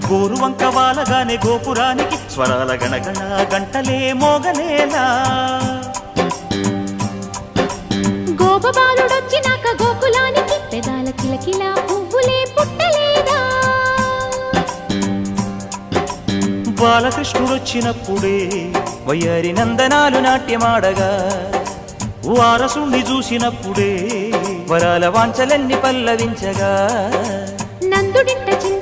గోరువంక వాలగానే గోపురానికి స్వరాల గణగణ గంటలే మోగలేలా గోపబాలుడొచ్చినాక గోకులానికి పెదాల కిలకిల పువ్వులే పుట్టలేదా బాలకృష్ణుడొచ్చినప్పుడే వయ్యారి నందనాలు నాట్యమాడగా వారసుణ్ణి చూసినప్పుడే వరాల వాంఛలన్నీ పల్లవించగా నందుడింట చిన్న